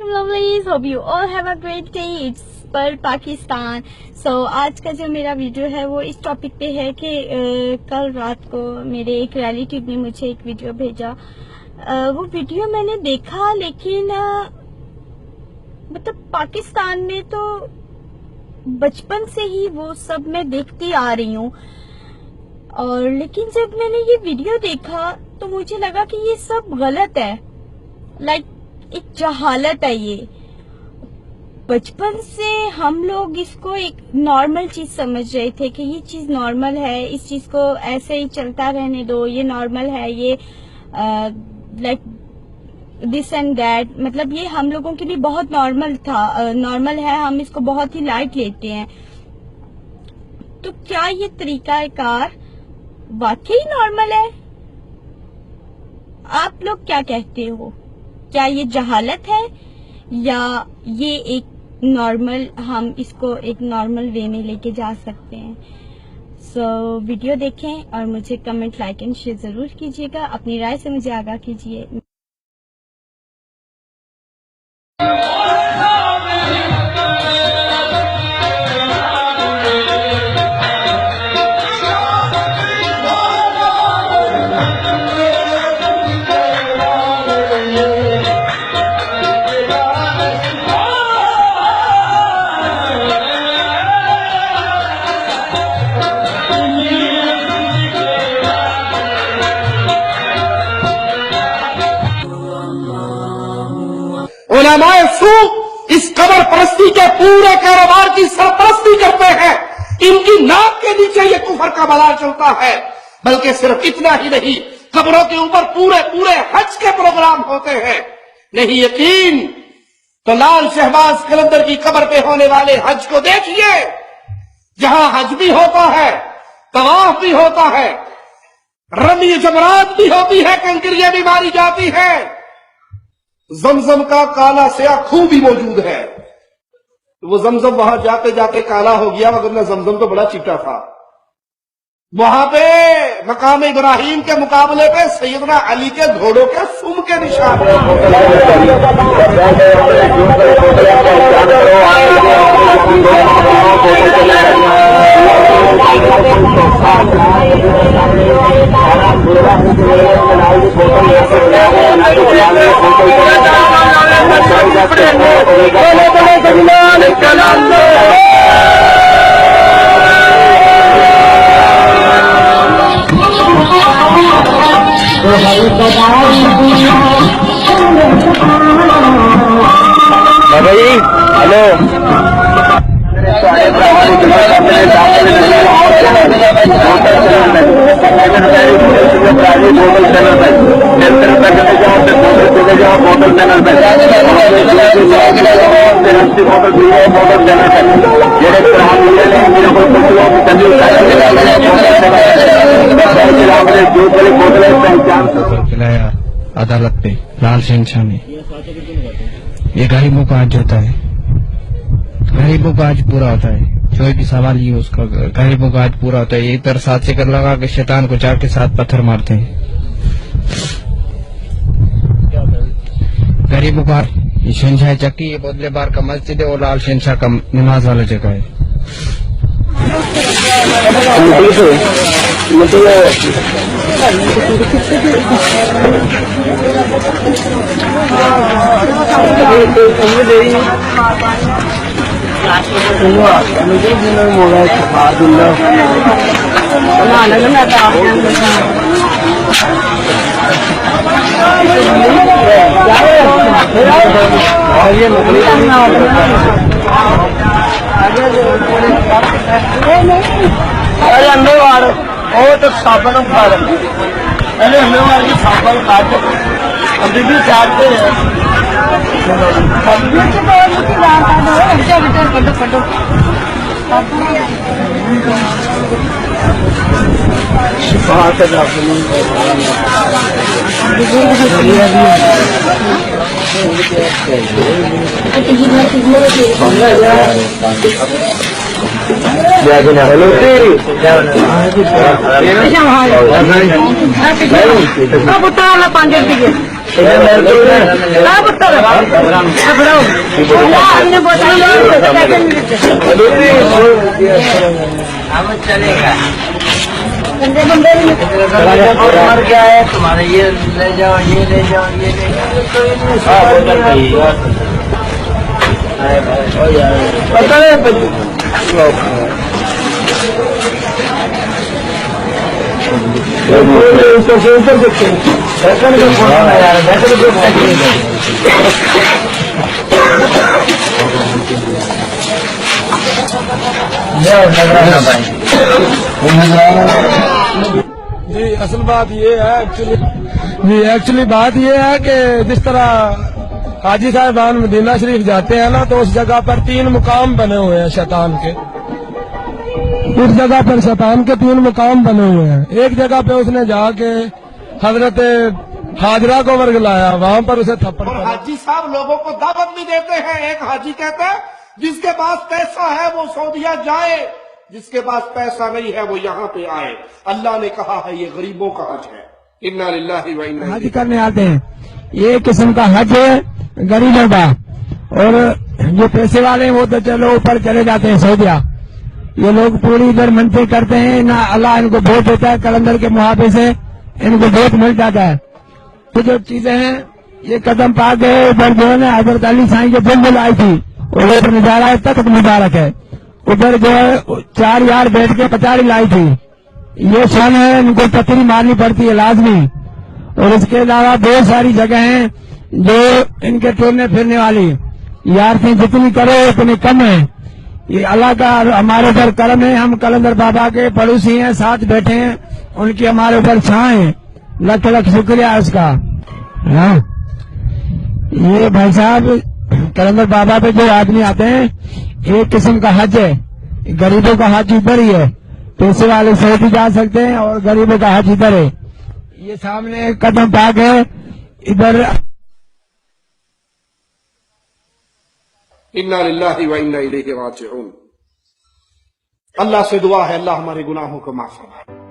Lovelies, hope you all have a great day. It's पर पाकिस्तान. आज का जो मेरा वीडियो है वो इस टॉपिक पे है कि कल रात को मेरे एक रिलेटिव ने मुझे एक वीडियो भेजा. वो वीडियो मैंने देखा, लेकिन मतलब पाकिस्तान में तो बचपन से ही वो सब मैं देखती आ रही हूँ, और लेकिन जब मैंने ये वीडियो देखा तो मुझे लगा कि ये सब गलत है. एक जहालत है. ये बचपन से हम लोग इसको एक नॉर्मल चीज समझ रहे थे कि ये चीज नॉर्मल है, इस चीज को ऐसे ही चलता रहने दो, ये नॉर्मल है, ये दिस एंड दैट. मतलब ये हम लोगों के लिए बहुत नॉर्मल है, हम इसको बहुत ही लाइट लेते हैं. तो क्या ये तरीकाकार वाकई नॉर्मल है? आप लोग क्या कहते हो? क्या ये जहालत है या ये एक नॉर्मल, हम इसको एक नॉर्मल वे में लेके जा सकते हैं? वीडियो देखें और मुझे कमेंट, लाइक एंड शेयर जरूर कीजिएगा. अपनी राय से मुझे आगाह कीजिए. उलमाए सू इस कब्र परस्ती के पूरे कारोबार की सरपरस्ती करते हैं. इनकी नाक के नीचे ये कुफर का बलाल चलता है. बल्कि सिर्फ इतना ही नहीं, कब्रों के ऊपर पूरे हज के प्रोग्राम होते हैं. नहीं यकीन तो लाल शहबाज कलंदर की कब्र पे होने वाले हज को देखिए, जहां हज भी होता है, तवाफ भी होता है, रमी जमरात भी होती है, कंकरियां भी मारी जाती है, जमजम का काला स्या खून भी मौजूद है. वो जमजम वहां जाते जाते काला हो गया, वरना जमजम तो बड़ा चिट्टा था. वहां पे मकाम इब्राहिम के मुकाबले पे सैयदना अली के घोड़ों के सुम के निशान बाबा जी, हेलो. अदालत पे लाल शहनशाह में ये गरीबों का आज होता है. गरीबों का आज पूरा होता है. जो भी सवाल ये उसका गरीबों का आज पूरा होता है. एक तरह साथ से कर लगा के शैतान को चार के साथ पत्थर मारते हैं. गरीबों का ये शहनशाह चक्की, ये बदले बार का मस्जिद है और लाल शहनशाह का नमाज वाला जगह है. अरे अंदर वार वो तो साबन खा रहे. अरे अंदर वार की साबन काट अभी भी चाहते हैं. पुत्र वाला 5 रुपये ہم نے چلے گا بولا مر گیا ہے تمہارے، یہ لے جاؤ یہ لے جاؤ یہ لے جی اصل بات یہ ہے ایکچولی بات یہ ہے کہ جس طرح حاجی صاحبان مدینہ شریف جاتے ہیں نا، تو اس جگہ پر 3 مقام بنے ہوئے ہیں شیطان کے. اس جگہ پر شیطان کے 3 مقام بنے ہوئے ہیں. ایک جگہ پہ اس نے جا کے حضرت حاجرہ کو ورگلایا، وہاں پر اسے تھپڑ اور پڑا. حاجی صاحب لوگوں کو دعوت بھی دیتے ہیں. ایک حاجی کہتا ہے جس کے پاس پیسہ ہے وہ سعودیہ جائے، جس کے پاس پیسہ نہیں ہے وہ یہاں پہ آئے. اللہ نے کہا ہے یہ غریبوں کا حج ہے. انا للہ و انا حج کرنے آتے ہیں. یہ قسم کا حج ہے غریبوں کا، اور جو پیسے والے ہیں وہ تو چلو اوپر چلے جاتے ہیں سعودیہ. یہ لوگ پوری ادھر منتیں کرتے ہیں نہ، اللہ ان کو بہت دیتا ہے، کلندر کے محافظ سے ان کو بہت مل جاتا ہے. تو جو چیزیں ہیں یہ قدم پا کے ادھر جو ہے نا حضرت علی سائیں جو بلبل آئی تھی، ادھر نظارہ ہے، تخت مبارک ہے، ادھر جو ہے 4 یار بیٹھ کے پچاری لائی تھی. یہ شان ہے، ان کو پتھری مارنی پڑتی ہے لازمی. اور اس کے علاوہ بہت ساری جگہ ہیں جو ان کے ٹورنے پھرنے والی یارتیں جتنی کرو اتنی کم ہیں. یہ اللہ کا ہمارے اوپر کرم ہے، ہم کلندر بابا کے پڑوسی ہیں، ساتھ بیٹھے ہیں، ان کی ہمارے اوپر چھائیں ہیں. لکھ لکھ شکریہ اس کا. ہاں یہ بھائی صاحب کلندر بابا پہ جو آدمی آتے ہیں، ایک قسم کا حج ہے. غریبوں کا حج ادھر ہی ہے، پیسے والے سعودی جا سکتے ہیں اور غریبوں کا حج ادھر ہے. یہ سامنے قدم پاک ہے ادھر. انا للہ و انا الیہ راجعون. اللہ سے دعا ہے اللہ ہمارے گناہوں کو معاف فرمائے.